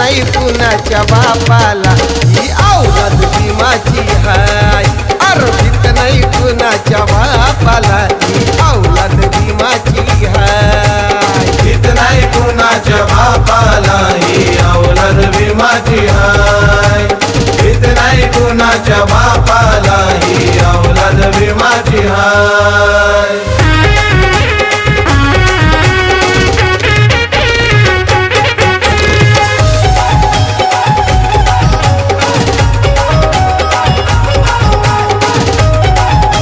नाही कुणाच्या बापाला ही औलाद भीमाची हाय अरे भीत नाही कुणाच्या बापाला ही औलाद भीमाची हाय भीत नाही कुणाच्या बापाला ही औलाद भीमाची हाय भीत नाही कुणाच्या बापाला ही औलाद भीमाची हाय